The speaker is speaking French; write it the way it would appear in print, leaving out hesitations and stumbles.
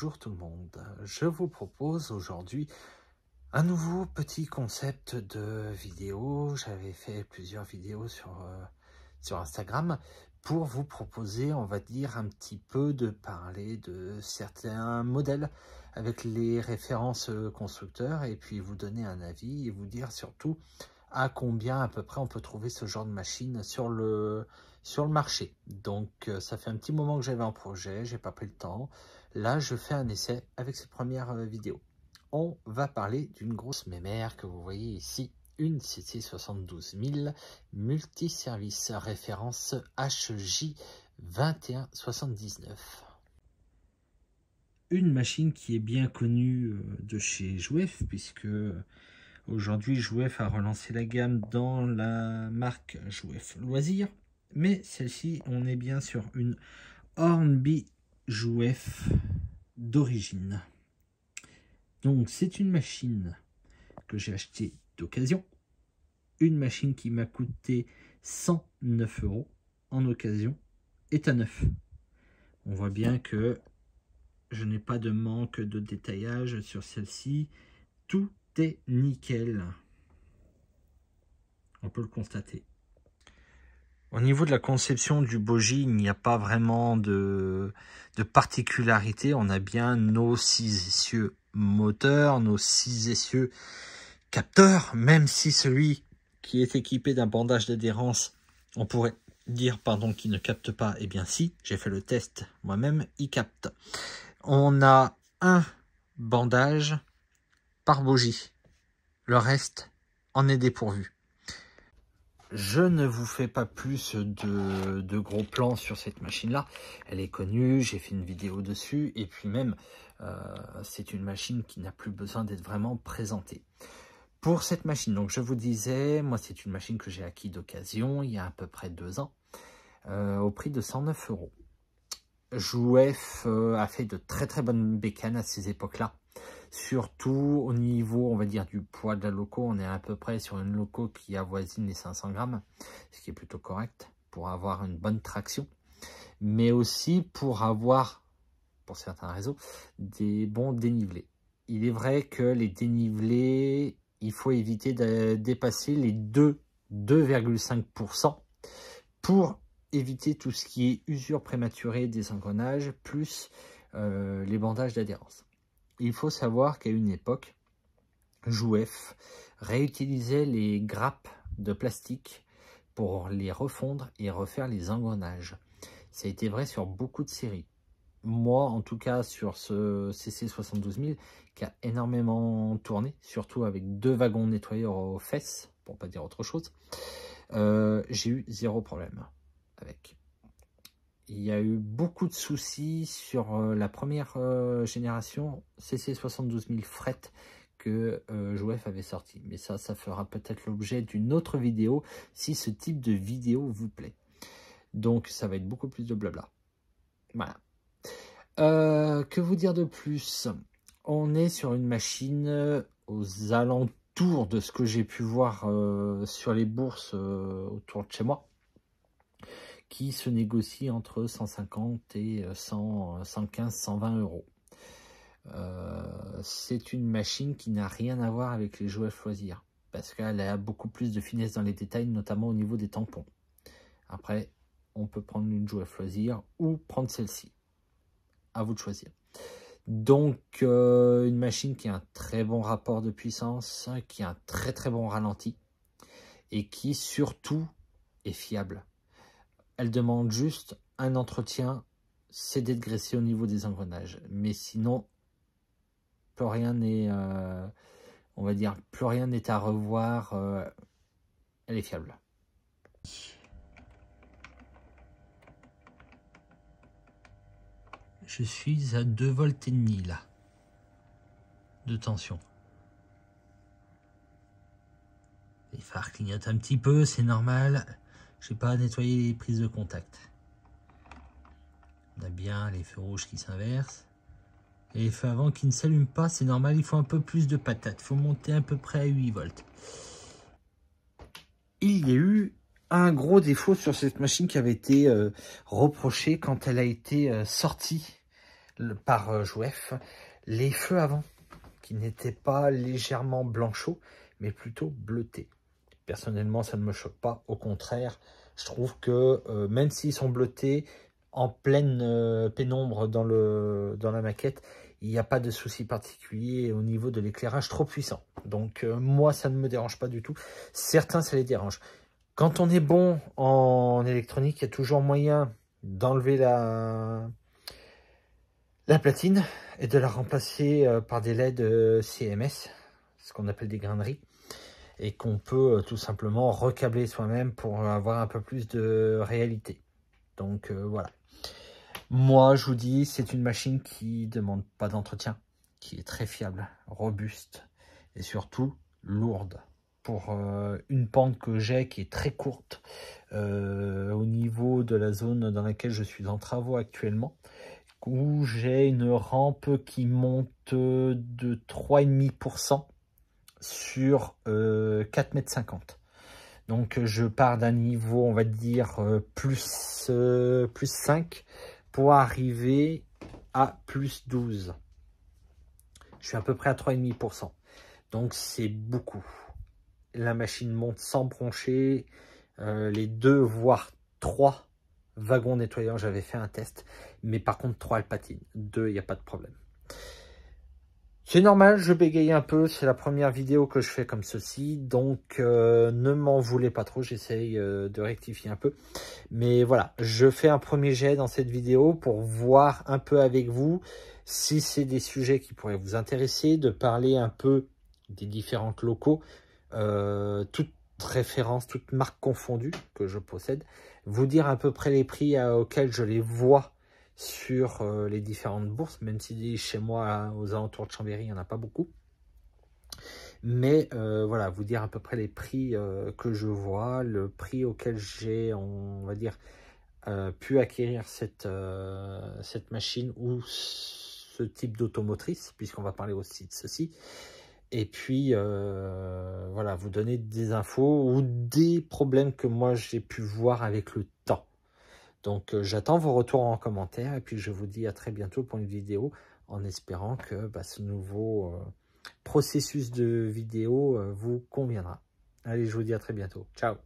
Bonjour tout le monde, je vous propose aujourd'hui un nouveau petit concept de vidéo. J'avais fait plusieurs vidéos sur Instagram pour vous proposer, on va dire, un petit peu de parler de certains modèles avec les références constructeurs et puis vous donner un avis et vous dire surtout à combien à peu près on peut trouver ce genre de machine sur le marché. Donc ça fait un petit moment que j'avais un projet, j'ai pas pris le temps. Là je fais un essai avec cette première vidéo. On va parler d'une grosse mémère que vous voyez ici, une CC72000 multiservice référence HJ2179. Une machine qui est bien connue de chez Jouef, puisque aujourd'hui Jouef a relancé la gamme dans la marque Jouef Loisirs. Mais celle-ci, on est bien sur une Hornby Jouef d'origine. Donc c'est une machine que j'ai achetée d'occasion. Une machine qui m'a coûté 109 € en occasion est à neuf. On voit bien que je n'ai pas de manque de détaillage sur celle-ci. Tout est nickel. On peut le constater. Au niveau de la conception du bogie, il n'y a pas vraiment de particularité. On a bien nos 6 essieux moteurs, nos 6 essieux capteurs, même si celui qui est équipé d'un bandage d'adhérence, on pourrait dire qu'il ne capte pas. Eh bien si, j'ai fait le test moi-même, il capte. On a un bandage par bogie. Le reste en est dépourvu. Je ne vous fais pas plus de gros plans sur cette machine-là. Elle est connue, j'ai fait une vidéo dessus. Et puis même, c'est une machine qui n'a plus besoin d'être vraiment présentée. Pour cette machine, donc je vous disais, moi c'est une machine que j'ai acquis d'occasion il y a à peu près 2 ans. Au prix de 109 €. Jouef a fait de très bonnes bécanes à ces époques-là. Surtout au niveau, on va dire, du poids de la loco. On est à peu près sur une loco qui avoisine les 500 grammes, ce qui est plutôt correct pour avoir une bonne traction. Mais aussi pour avoir, pour certains réseaux, des bons dénivelés. Il est vrai que les dénivelés, il faut éviter de dépasser les 2,5% pour éviter tout ce qui est usure prématurée des engrenages, plus les bandages d'adhérence. Il faut savoir qu'à une époque, Jouef réutilisait les grappes de plastique pour les refondre et refaire les engrenages. Ça a été vrai sur beaucoup de séries. Moi, en tout cas, sur ce CC72000, qui a énormément tourné, surtout avec 2 wagons nettoyeurs aux fesses, pour pas dire autre chose, j'ai eu 0 problème avec. Il y a eu beaucoup de soucis sur la première génération CC72000 fret que Jouef avait sorti. Mais ça fera peut-être l'objet d'une autre vidéo si ce type de vidéo vous plaît. Donc ça va être beaucoup plus de blabla. Voilà. Que vous dire de plus? On est sur une machine aux alentours de ce que j'ai pu voir sur les bourses autour de chez moi, qui se négocie entre 150 et 115, 120 €. C'est une machine qui n'a rien à voir avec les Jouef Loisirs, parce qu'elle a beaucoup plus de finesse dans les détails, notamment au niveau des tampons. Après, on peut prendre une Jouef Loisirs ou prendre celle-ci. À vous de choisir. Donc, une machine qui a un très bon rapport de puissance, qui a un très bon ralenti, et qui surtout est fiable. Elle demande juste un entretien, c'est d'être graissé au niveau des engrenages. Mais sinon, plus rien n'est, on va dire, plus rien n'est à revoir. Elle est fiable. Je suis à 2,5 volts là, de tension. Les phares clignotent un petit peu, c'est normal. Je n'ai pas à nettoyer les prises de contact. On a bien les feux rouges qui s'inversent. Et les feux avant qui ne s'allument pas, c'est normal, il faut un peu plus de patate. Il faut monter à peu près à 8 volts. Il y a eu un gros défaut sur cette machine qui avait été reproché quand elle a été sortie par Jouef, les feux avant, qui n'étaient pas légèrement blanchos, mais plutôt bleutés. Personnellement, ça ne me choque pas. Au contraire, je trouve que même s'ils sont bleutés, en pleine pénombre dans la maquette, il n'y a pas de souci particulier au niveau de l'éclairage trop puissant. Donc moi, ça ne me dérange pas du tout. Certains, ça les dérange. Quand on est bon en électronique, il y a toujours moyen d'enlever la platine et de la remplacer par des LED CMS, ce qu'on appelle des graineries, et qu'on peut tout simplement recabler soi-même pour avoir un peu plus de réalité. Donc voilà. Moi, je vous dis, c'est une machine qui ne demande pas d'entretien, qui est très fiable, robuste et surtout lourde. Pour une pente que j'ai qui est très courte au niveau de la zone dans laquelle je suis en travaux actuellement, où j'ai une rampe qui monte de 3,5% sur 4,50 m. Donc je pars d'un niveau, on va dire, plus 5 pour arriver à plus 12. Je suis à peu près à 3,5%. Donc c'est beaucoup. La machine monte sans broncher. Les 2 voire 3 wagons nettoyants, j'avais fait un test. Mais par contre 3 elle patine. 2, il n'y a pas de problème. C'est normal, je bégaye un peu, c'est la première vidéo que je fais comme ceci, donc ne m'en voulez pas trop, j'essaye de rectifier un peu. Mais voilà, je fais un premier jet dans cette vidéo pour voir un peu avec vous si c'est des sujets qui pourraient vous intéresser, de parler un peu des différents locaux, toutes références, toutes marques confondues que je possède, vous dire à peu près les prix auxquels je les vois sur les différentes bourses, même si chez moi, aux alentours de Chambéry, il n'y en a pas beaucoup. Mais voilà, vous dire à peu près les prix que je vois, le prix auquel j'ai, on va dire, pu acquérir cette machine ou ce type d'automotrice, puisqu'on va parler aussi de ceci. Et puis, voilà, vous donner des infos ou des problèmes que moi j'ai pu voir avec le temps. Donc j'attends vos retours en commentaire et puis je vous dis à très bientôt pour une vidéo en espérant que ce nouveau processus de vidéo vous conviendra. Allez, je vous dis à très bientôt. Ciao.